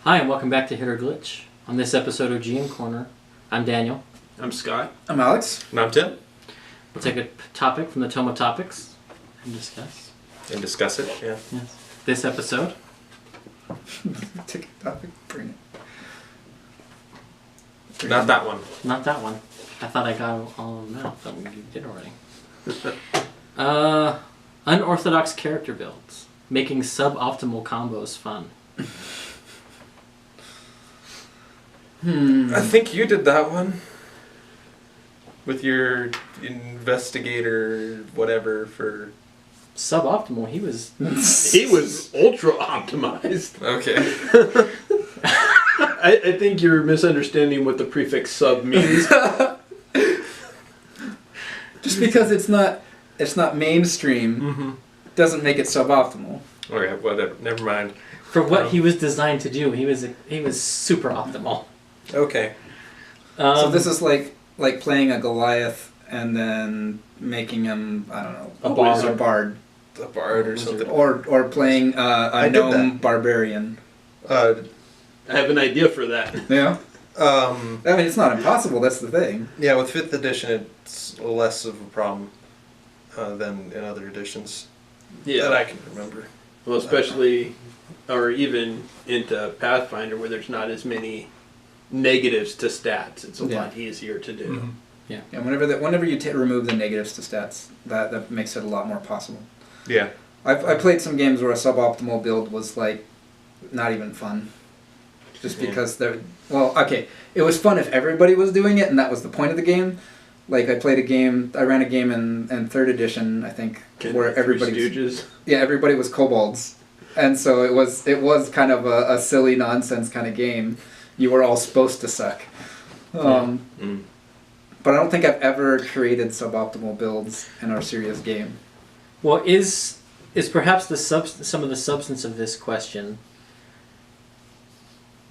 Hi, and welcome back to Hit or Glitch. On this episode of GM Corner, I'm Daniel. I'm Scott. I'm Alex. And I'm Tim. We'll take a topic from the Tome of Topics and discuss. And discuss it, yeah. Yes. This episode. Take a topic, bring it. Not that one. Not that one. I thought I got all of them out, but we did already. Unorthodox character builds. Making suboptimal combos fun. I think you did that one. With your investigator whatever for... Suboptimal? He was ultra optimized. Okay. I think you're misunderstanding what the prefix sub means. Just because it's not mainstream doesn't make it suboptimal. Okay, whatever. Never mind. For what he was designed to do, he was super optimal. Okay. So this is like playing a Goliath and then making him, I don't know, A bard. A bard or something. Or playing a gnome barbarian. I have an idea for that. Yeah. I I mean, it's not impossible, that's the thing. Yeah, with 5th edition, it's less of a problem than in other editions that I can remember. Well, especially, or even into Pathfinder, where there's not as many negatives to stats. It's a lot easier to do. Mm-hmm. Yeah. Yeah. Whenever you remove the negatives to stats, that makes it a lot more possible. Yeah. I played some games where a suboptimal build was like not even fun. Just because it was fun if everybody was doing it, and that was the point of the game. Like I ran a game in 3rd edition, I think, where everybody was kobolds, and so it was kind of a silly nonsense kind of game. You were all supposed to suck, but I don't think I've ever created suboptimal builds in our serious game. Well, is perhaps some of the substance of this question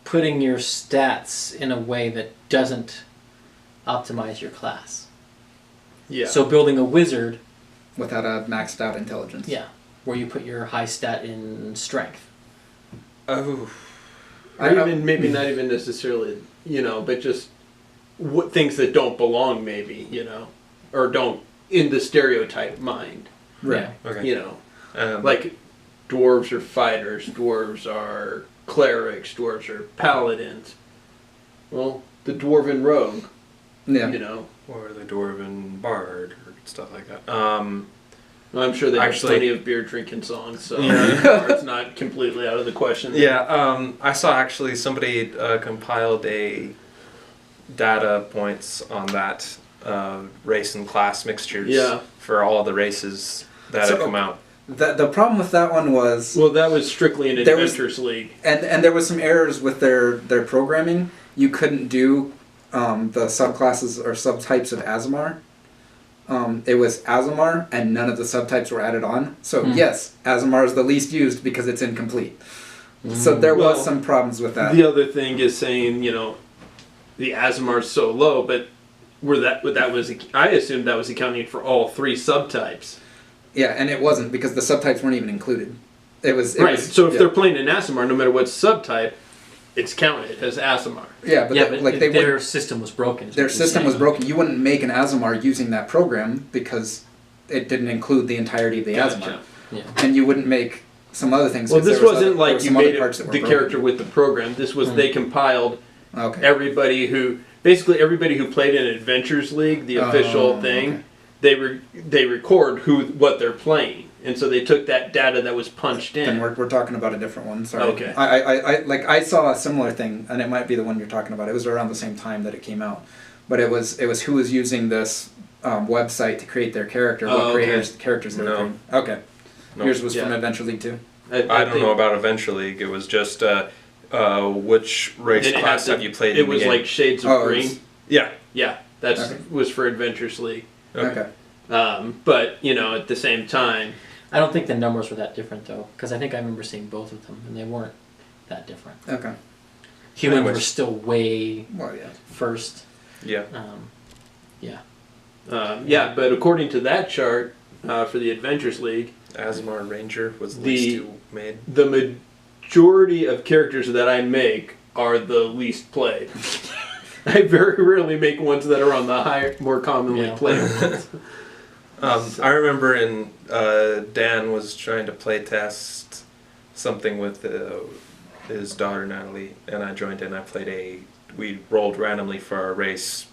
putting your stats in a way that doesn't optimize your class? Yeah. So building a wizard Without a maxed out intelligence. Yeah, where you put your high stat in strength. Oh. Or even maybe not even necessarily, but just things that don't belong, maybe, or don't in the stereotype mind. Right. Yeah. Okay. Like dwarves are fighters, dwarves are clerics, dwarves are paladins. Well, the dwarven rogue. Yeah. Or the dwarven bard or stuff like that. Well, I'm sure they have plenty of beer drinking songs, so it's not completely out of the question. Yeah, I saw actually somebody compiled a data points on that race and class mixtures for all of the races that have come out. The problem with that one was... Well, that was strictly an Adventures League. And there was some errors with their programming. You couldn't do the subclasses or subtypes of Aasimar. It was Aasimar, and none of the subtypes were added on. So yes, Aasimar is the least used because it's incomplete. So there was some problems with that. The other thing is saying, the Aasimar is so low, but I assumed that was accounting for all 3 subtypes. Yeah, and it wasn't because the subtypes weren't even included. So if they're playing an Aasimar, no matter what subtype, it's counted as Aasimar. Yeah, but their system was broken. Their system was broken. You wouldn't make an Aasimar using that program because it didn't include the entirety of the Aasimar. Yeah. And you wouldn't make some other things. Well, this wasn't like you made the character with the program. This was they compiled everybody who played in Adventures League, the official thing. Okay. They record what they're playing. And so they took that data that was punched in. Then we're talking about a different one. Sorry. Okay. I saw a similar thing, and it might be the one you're talking about. It was around the same time that it came out, but it was who was using this website to create their character. What characters they were creating. Okay. Nope. Yours was from Adventure League too. I don't know about Adventure League. It was just which race class have you played? It was like Shades of Green. Yeah. Yeah. That was for Adventures League. Okay. But at the same time. I don't think the numbers were that different, though, because I think I remember seeing both of them, and they weren't that different. Okay. Humans were still way first. Yeah. But according to that chart for the Adventures League, Aasimar Ranger was the least you made. majority of characters that I make are the least played. I very rarely make ones that are on the higher, more commonly played ones. I remember Dan was trying to play test something with his daughter Natalie, and I joined in. We rolled randomly for our race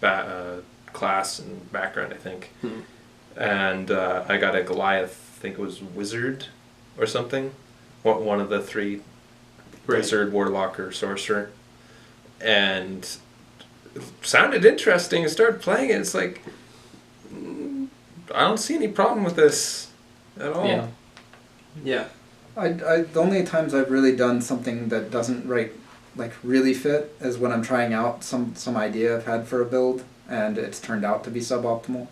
class and background, I think, and I got a Goliath. I think it was Wizard or something. One of the three, Wizard, Warlock, or Sorcerer, and it sounded interesting. I started playing it. It's like, I don't see any problem with this at all. Yeah. The only times I've really done something that doesn't really fit is when I'm trying out some idea I've had for a build and it's turned out to be suboptimal.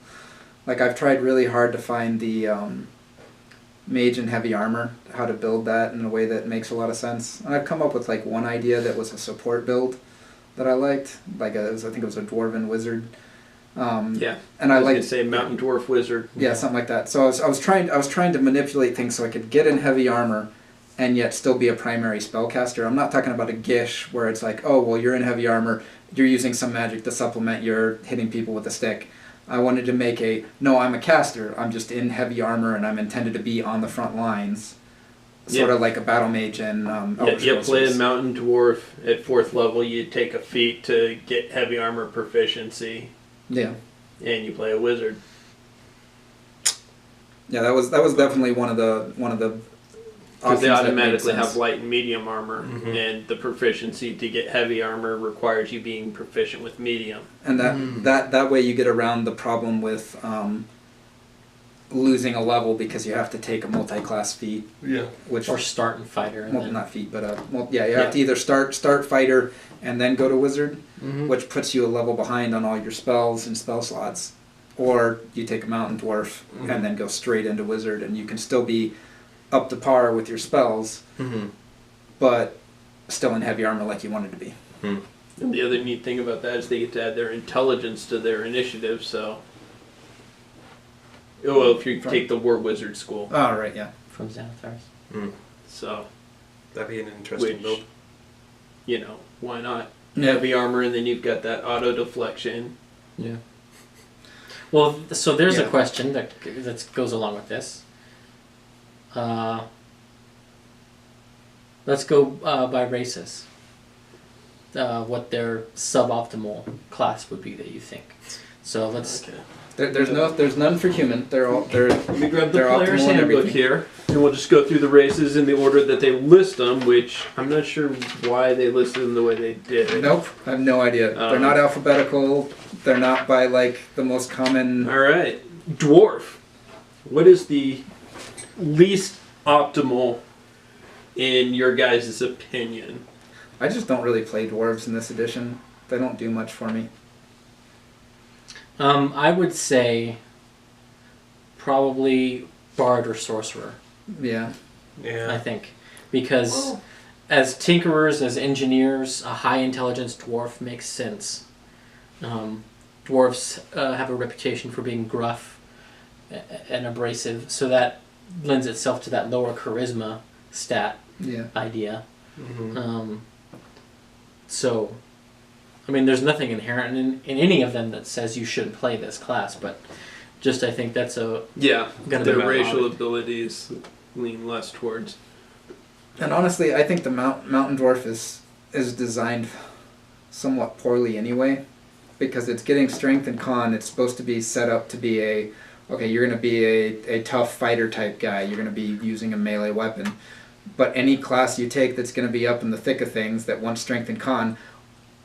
Like I've tried really hard to find the mage and heavy armor, how to build that in a way that makes a lot of sense. And I've come up with like one idea that was a support build that I liked. I think it was a dwarven wizard. And I like to say mountain dwarf wizard. Yeah, something like that. So I was trying to manipulate things so I could get in heavy armor and yet still be a primary spellcaster. I'm not talking about a Gish where it's like, oh well, you're in heavy armor, you're using some magic to supplement your hitting people with a stick. I wanted to make I'm a caster, I'm just in heavy armor and I'm intended to be on the front lines. Sort of like a battle mage and you play a mountain dwarf at 4th level, you take a feat to get heavy armor proficiency. Yeah. And you play a wizard. Yeah, that was definitely one of the because they automatically have light and medium armor, and the proficiency to get heavy armor requires you being proficient with medium. And that way you get around the problem with losing a level because you have to take a multi-class feat. Yeah. Or start in fighter. Not feat, but you have to either start fighter and then go to wizard, which puts you a level behind on all your spells and spell slots, or you take a mountain dwarf and then go straight into wizard, and you can still be up to par with your spells, but still in heavy armor like you wanted to be. And the other neat thing about that is they get to add their intelligence to their initiative, so... Well, if you take the War Wizard school. Oh, right, yeah. From Xanathars. So... That'd be an interesting build. You know, why not? Heavy armor, and then you've got that auto deflection. Yeah. Well, so there's a question that goes along with this. Let's go by races. What their suboptimal class would be that you think. So let's. Okay. There's none for human. Let me grab the player's handbook here, and we'll just go through the races in the order that they list them. Which I'm not sure why they listed them the way they did. Nope, I have no idea. They're not alphabetical. They're not by like the most common. All right, dwarf. What is the least optimal in your guys' opinion? I just don't really play dwarves in this edition. They don't do much for me. I would say probably bard or sorcerer. Yeah. I think because as tinkerers, as engineers, a high intelligence dwarf makes sense. Dwarves have a reputation for being gruff and abrasive, so that lends itself to that lower charisma stat idea. So, I mean, there's nothing inherent in any of them that says you shouldn't play this class, but just I think that's their racial abilities lean less towards. And honestly, I think the mountain dwarf is designed somewhat poorly anyway, because it's getting strength and con. It's supposed to be set up to be you're going to be a tough fighter type guy. You're going to be using a melee weapon. But any class you take that's going to be up in the thick of things that wants strength and con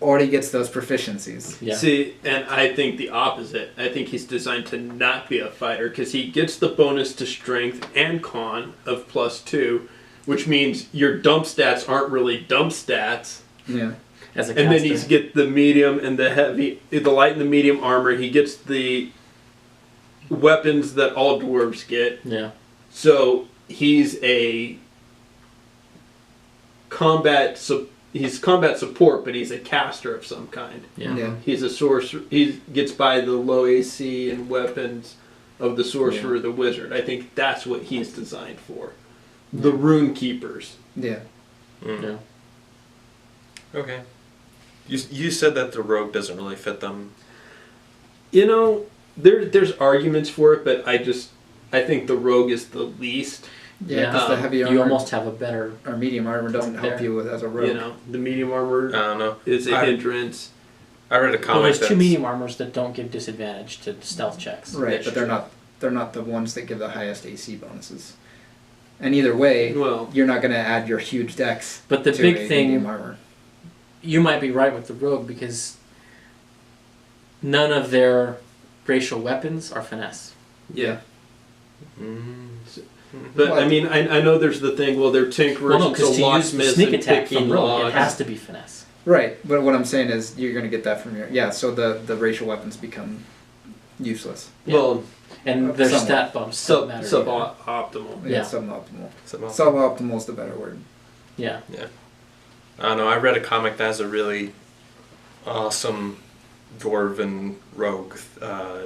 already gets those proficiencies. Yeah. See, and I think the opposite. I think he's designed to not be a fighter because he gets the bonus to strength and con of +2, which means your dump stats aren't really dump stats. Yeah. As a and then he's get the medium and the heavy, the light and the medium armor. He gets the weapons that all dwarves get. Yeah. So he's a combat support, but he's a caster of some kind. Yeah. He's a sorcerer. He gets by the low AC and weapons of the sorcerer, the wizard. I think that's what he's designed for. The rune keepers. Yeah. Yeah. Okay. You said that the rogue doesn't really fit them. There's arguments for it, but I think the rogue is the least. Yeah, because the heavy armor, you almost have a better or medium armor doesn't help you as a rogue. The medium armor. I don't know. Is a hindrance. I read a comic. Well, there's 2 medium armors that don't give disadvantage to stealth checks. Right, but they're not the ones that give the highest AC bonuses. And either way, you're not going to add your huge dex. But the to big thing, medium armor. You might be right with the rogue because none of their racial weapons are finesse. Yeah. But I mean, I know there's the thing. Well, they're tinkerers, no, because to use the sneak attack from rogue, it has to be finesse. Right, but what I'm saying is you're going to get that from your so the racial weapons become useless. Yeah. Well, and their stat bumps suboptimal. Yeah, suboptimal. Suboptimal is the better word. Yeah. Yeah. I don't know. I read a comic that has a really awesome dwarven rogue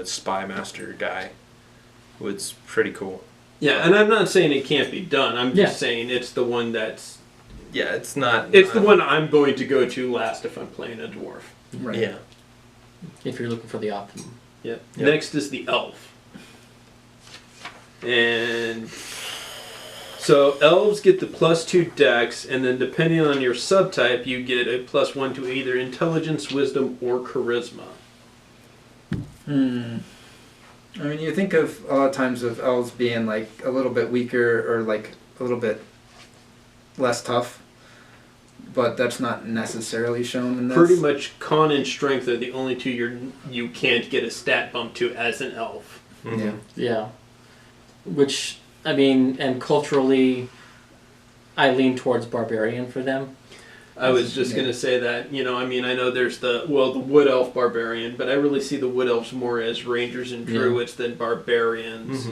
spy master guy. Was pretty cool. Yeah, and I'm not saying it can't be done. I'm just saying it's the one that's. Yeah, it's not. It's the one I'm going to go to last if I'm playing a dwarf. Right. Yeah. If you're looking for the optimum. Yep. Next is the elf. And so elves get the +2 dex, and then depending on your subtype, you get a +1 to either intelligence, wisdom, or charisma. I mean, you think of a lot of times of elves being like a little bit weaker or like a little bit less tough, but that's not necessarily shown in this. Pretty much con and strength are the only 2 you can't get a stat bump to as an elf. Mm-hmm. Yeah. Yeah. Which, I mean, and culturally, I lean towards barbarian for them. I was just going to say that, I mean, I know there's the wood elf barbarian, but I really see the wood elves more as rangers and druids than barbarians,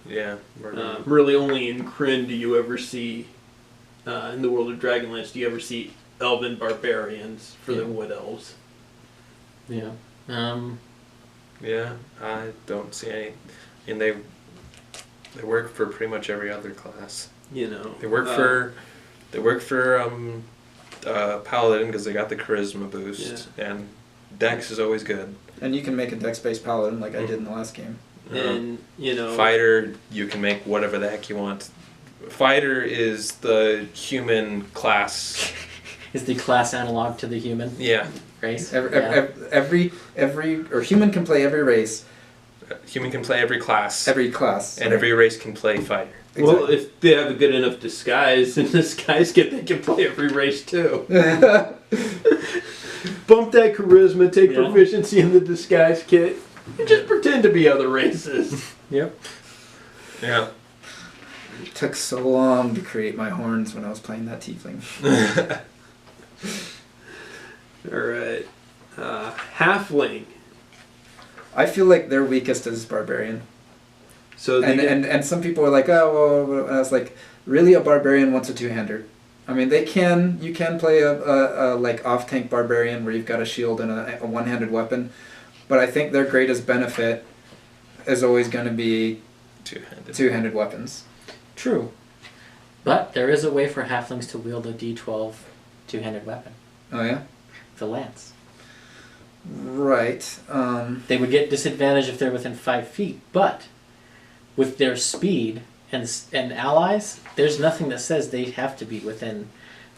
Yeah. Really only in Kryn do you ever see, in the world of Dragonlance, do you ever see elven barbarians for the wood elves. Yeah. Yeah, I don't see any. And they work for pretty much every other class. They work for paladin because they got the charisma boost, and dex is always good. And you can make a dex-based paladin like I did in the last game. And fighter, you can make whatever the heck you want. Fighter is the human class. Is the class analog to the human? Yeah. Race. Every human can play every race. Human can play every class. Every class. And every race can play fighter. Exactly. Well, if they have a good enough disguise, and disguise kit, they can play every race too. Bump that charisma, take proficiency in the disguise kit, and just pretend to be other races. Yep. Yeah. It took so long to create my horns when I was playing that tiefling. Alright. Halfling. I feel like their weakest is barbarian. So and some people are like, oh, well, and I was like, really, a barbarian wants a two-hander. I mean, you can play a like off-tank barbarian where you've got a shield and a one-handed weapon, but I think their greatest benefit is always going to be two-handed weapons. True. But there is a way for halflings to wield a D12 two-handed weapon. Oh, yeah? The lance. Right. They would get disadvantage if they're within 5 feet, but with their speed and allies, there's nothing that says they have to be within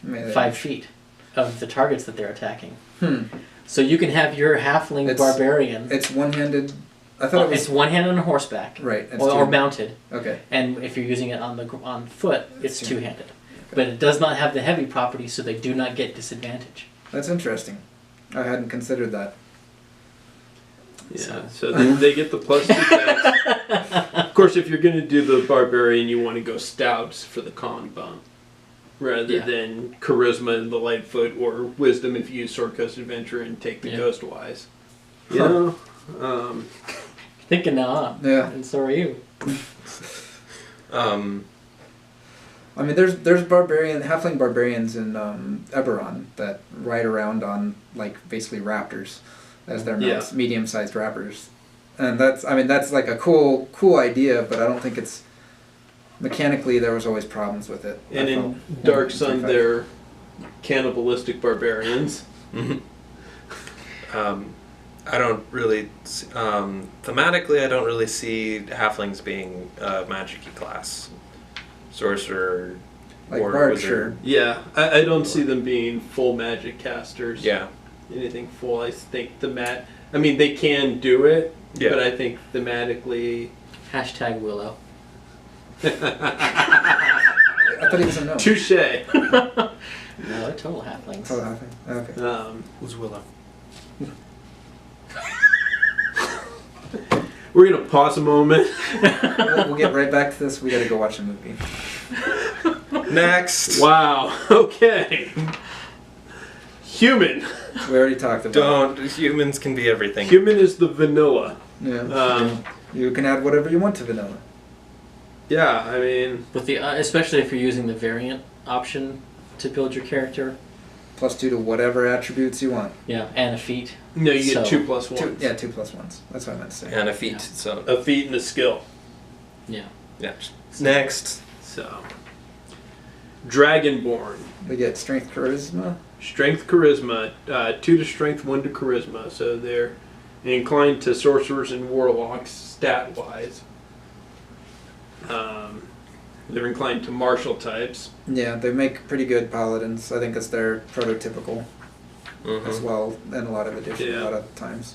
5 feet of the targets that they're attacking. So you can have your halfling barbarian. It's one-handed. I thought it's one-handed on a horseback, right? Or mounted. Okay. And if you're using it on foot, it's two-handed. Okay. But it does not have the heavy property, so they do not get disadvantage. That's interesting. I hadn't considered that. Yeah, so they get the +2 dex. Of course, if you're going to do the barbarian, you want to go stouts for the con bump, rather than charisma and the lightfoot, or wisdom if you use sword coast adventure and take the ghost wise. You know, thinking now, huh? Yeah, and so are you. I mean, there's halfling barbarians in Eberron that ride around on like basically raptors as their medium-sized rappers, and that's like a cool idea, but I don't think it's mechanically there was always problems with it. And in Dark Sun, they're cannibalistic barbarians. I don't really thematically. I don't really see halflings being magic-y class, sorcerer, like or Bard, wizard. sure. Yeah, I don't see them being full magic casters. Yeah, anything full. I think I mean, they can do it, yeah. but I think thematically. Hashtag Willow. I thought he was a gnome. Touche. No, they're total halflings. Total halfling. Okay. Who's Willow? We're gonna pause a moment. We'll get right back to this. We gotta go watch a movie. Next. Wow. Okay. Human. We already talked about Humans can be everything. Human is the vanilla. Yeah. You can add whatever you want to vanilla. Yeah, I mean, With the especially if you're using the variant option to build your character. +2 to whatever attributes you want. Yeah, and a feat. no, you get So- 2+1. 2 +1s. That's what I meant to say. And a feat. Yeah. So A feat and a skill. Yeah. yeah. Next. So, Dragonborn. We get strength, charisma. Strength, charisma. 2 to strength, 1 to charisma. So they're inclined to sorcerers and warlocks stat-wise. They're inclined to martial types. Yeah, they make pretty good paladins. I think it's their prototypical as well in a lot of editions, Yeah. a lot of times.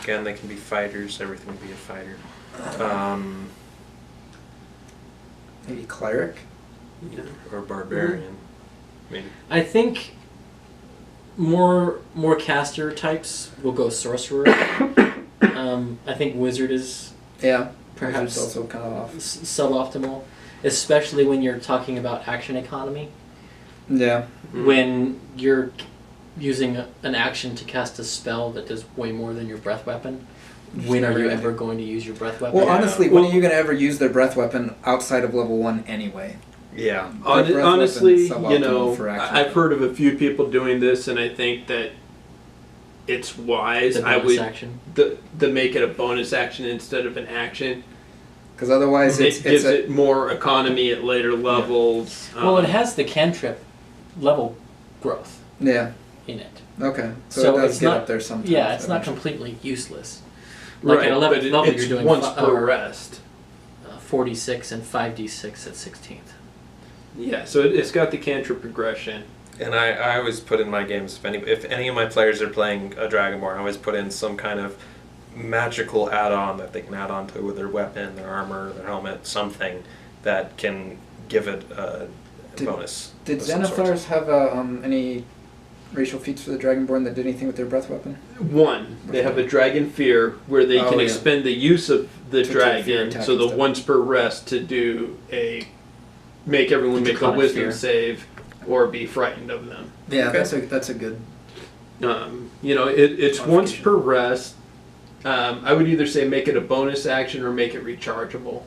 Again, they can be fighters. Everything can be a fighter. Maybe cleric. Or barbarian. Maybe. I think more caster types will go sorcerer. I think wizard is Yeah. perhaps Wizard's also kind of off. suboptimal, especially when you're talking about action economy. Yeah. When you're using an action to cast a spell that does way more than your breath weapon, when are you ever going to use your breath weapon? Well, honestly, when are you going to ever use their breath weapon outside of level 1 anyway? Yeah. Honestly, weapon you is know, suboptimal for action. I've heard of a few people doing this, and I think that it's wise. The I bonus would action. to make it a bonus action instead of an action. Because otherwise, It gives it more economy at later levels. Well, it has the cantrip level growth Yeah. in it. Okay. So, So it does it's get not- up there sometimes. Yeah, it's not eventually. completely useless. Like right, at 11th but level, it's you're doing once per rest. 46 and 5d6 at 16th. Yeah, so it's got the cantrip progression. And I always put in my games, if any of my players are playing a Dragonborn, I always put in some kind of magical add-on that they can add on to their weapon, their armor, their helmet, something that can give it a bonus. Did of some sort. Xanathars have any racial feats for the Dragonborn that did anything with their breath weapon? One, they have a dragon fear where they can yeah. expend the use of the To take fear dragon, attack so and the stuff. once per rest to do make everyone make a Draconic wisdom fear. save or be frightened of them. Yeah, Okay. that's a good. You know, it's once Modification. per rest. I would either say make it a bonus action or make it rechargeable.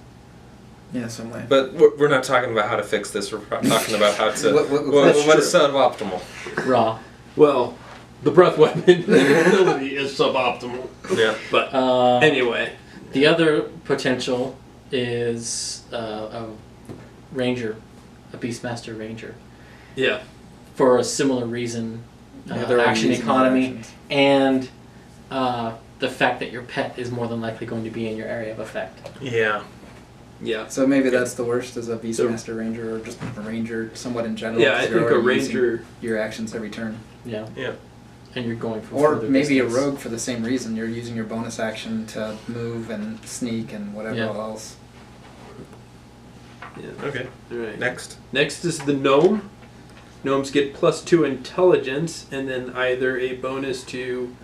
Yeah, some way. But we're not talking about how to fix this. We're talking about how to. That's what is true. suboptimal? Raw. Well, the breath weapon ability is suboptimal. Yeah. But anyway, The other potential is a ranger, a beastmaster ranger, yeah. for a similar reason. Yeah, they're already Action using their economy actions. and the fact that your pet is more than likely going to be in your area of effect. Yeah. Yeah. So maybe that's the worst, is a Beastmaster Ranger, or just a Ranger somewhat in general. Yeah, I 'cause you're think a already using ranger. your actions every turn. Yeah. Yeah. And you're going for Or further maybe distance. a rogue for the same reason. You're using your bonus action to move and sneak and whatever Yeah. else. Yeah. Okay. All right. Next. Next is the gnome. Gnomes get +2 intelligence, and then either a bonus to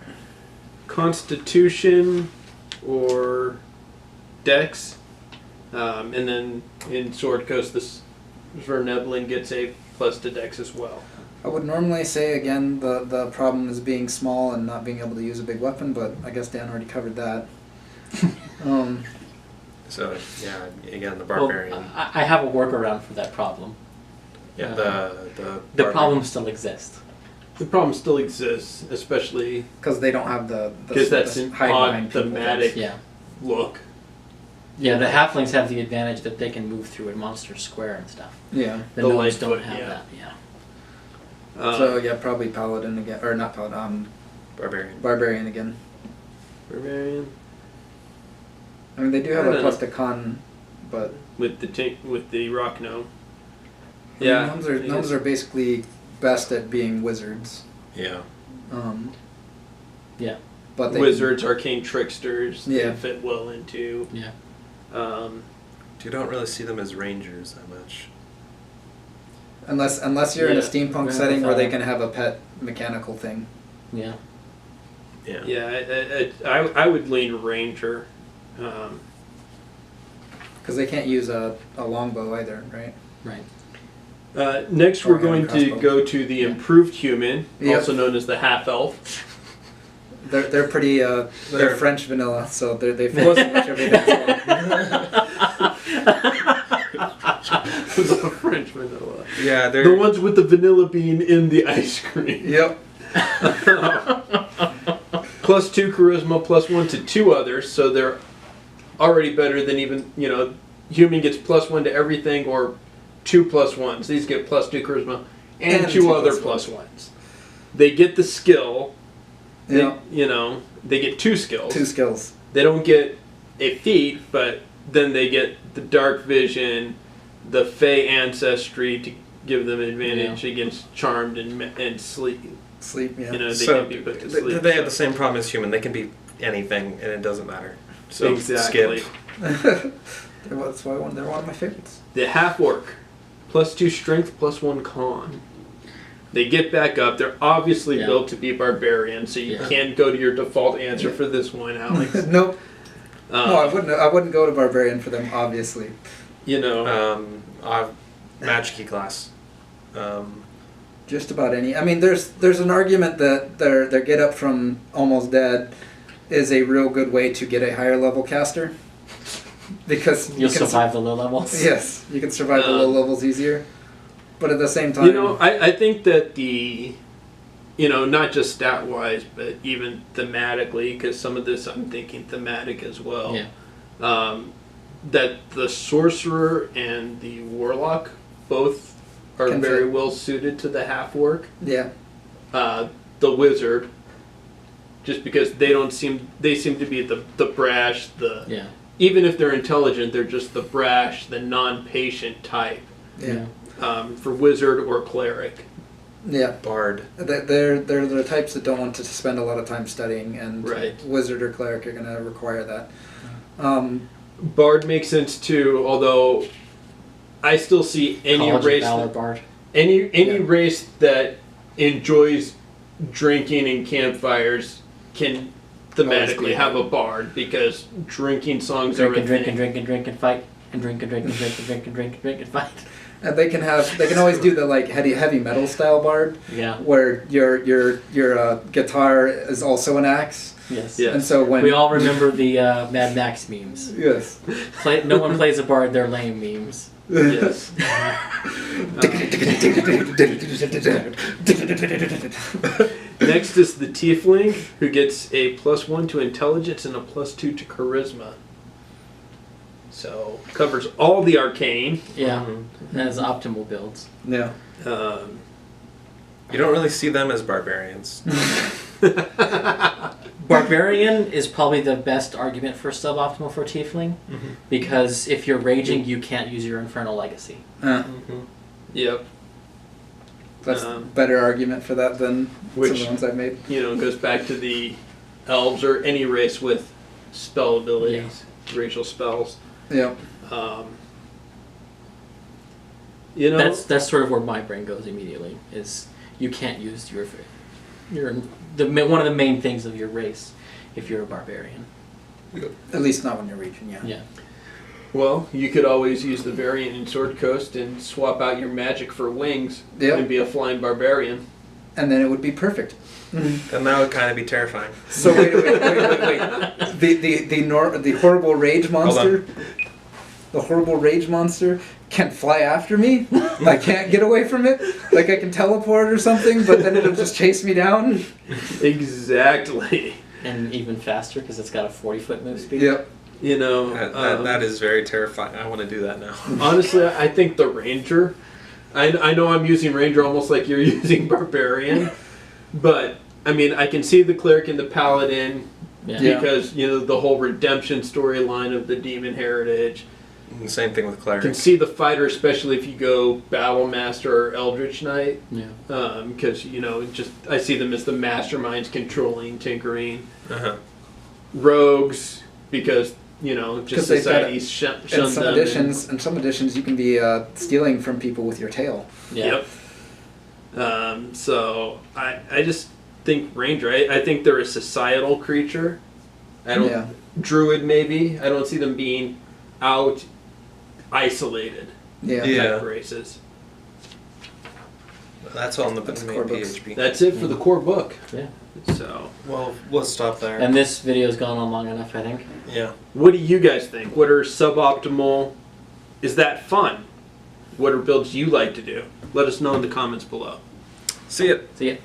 Constitution or Dex. And then in Sword Coast, this Verneblin gets a plus to Dex as well. I would normally say, again, the problem is being small and not being able to use a big weapon, but I guess Dan already covered that. So yeah, again the Well, barbarian. I have a workaround for that problem. Yeah. The barbarian. problem still exists. The problem still exists, especially Because they don't have the because that's the an hide odd behind people thematic Yeah. look. Yeah, the halflings have the advantage that they can move through a monster square and stuff. Yeah. The gnomes don't have that. Yeah. So yeah, probably paladin again, or not paladin. Barbarian. Barbarian again. Barbarian. I mean, they do have a plus to con, but with the rock gnome. Yeah. Gnomes are basically best at being wizards. Yeah. Yeah. But wizards, arcane tricksters, they fit well into. Yeah. You don't really see them as rangers that much. Unless you're in a steampunk setting where they can have a pet mechanical thing. Yeah. Yeah. Yeah, I would lean ranger. Because they can't use a longbow either, right? Right. Next, we're going to go to the improved human, also known as the half elf. They're pretty. They're French vanilla, so they fit pretty much everything. The French vanilla. Yeah, they're the ones with the vanilla bean in the ice cream. Yep. +2 charisma, +1 to 2 others, so they're already better than even human gets +1 to everything, or 2 +1s. These get +2 charisma and 2 other +1s. They get the skill. Yeah. They get 2 skills. 2 skills. They don't get a feat, but then they get the dark vision, the Fey ancestry to give them advantage against charmed and sleep. Sleep, yeah. They can be put to sleep. They have the same problem as human. They can be anything, and it doesn't matter. So exactly. Skip. That's why they're one of my favorites. The half orc, +2 strength, +1 con. They get back up. They're obviously built to be barbarian, so you can't go to your default answer for this one, Alex. Nope. No, I wouldn't go to barbarian for them, obviously. Magic class. Just about any. I mean, there's an argument that their get up from almost dead is a real good way to get a higher level caster, because you'll survive the low levels. Yes, you can survive the low levels easier. But at the same time, I think that not just stat wise, but even thematically, because some of this I'm thinking thematic as well. Yeah. That the sorcerer and the warlock both are very well suited to the half orc. Yeah. The wizard, just because they seem to be the brash, even if they're intelligent, they're just the brash, the non-patient type. Yeah. For wizard or cleric. Yeah. Bard. They're the types that don't want to spend a lot of time studying, and wizard or cleric are going to require that. Bard makes sense too, although I still see any race race that enjoys drinking and campfires can thematically have a bard, because drinking songs are a thing. Drink and fight, and drink and fight. And they can always do the heavy metal style bard. Yeah. Where your guitar is also an axe. Yes. And so when we all remember the Mad Max memes. Yes. No one plays a bard, they're lame memes. Yes. Next is the tiefling, who gets a +1 to intelligence and a +2 to charisma. So covers all the arcane. Yeah, as optimal builds. Yeah. You don't really see them as barbarians. Barbarian is probably the best argument for suboptimal for tiefling, because if you're raging, you can't use your infernal legacy. Yep. That's a better argument for that than some of the ones I've made. Goes back to the elves or any race with spell abilities, racial spells. Yep. That's sort of where my brain goes immediately. Is you can't use your one of the main things of your race if you're a barbarian. At least not when you're raging. Yeah. Yeah. Well, you could always use the variant in Sword Coast and swap out your magic for wings and be a flying barbarian. And then it would be perfect. And that would kind of be terrifying. So wait. The horrible rage monster. The horrible rage monster can fly after me. I can't get away from it. Like I can teleport or something, but then it'll just chase me down. Exactly. And even faster because it's got a 40-foot move speed. Yep. You know, that is very terrifying. I want to do that now. Honestly, I think the Ranger. I know I'm using Ranger almost like you're using Barbarian, but I mean I can see the Cleric and the Paladin because you know the whole redemption storyline of the Demon Heritage. And same thing with Cleric. You can see the Fighter, especially if you go Battle Master or Eldritch Knight. Yeah. Because you know, I see them as the masterminds controlling, tinkering. Uh-huh. Rogues, because you know, just society's shunned them. In some editions, you can be stealing from people with your tail. Yeah. Yep. So I just think Ranger. I think they're a societal creature. Druid maybe. I don't see them being out isolated. Type races. That's on the core PHP. That's it for the core book. Yeah. So well, let's stop there. And this video's gone on long enough, I think. Yeah. What do you guys think? What are suboptimal? Is that fun? What are builds you like to do? Let us know in the comments below. See ya. See ya.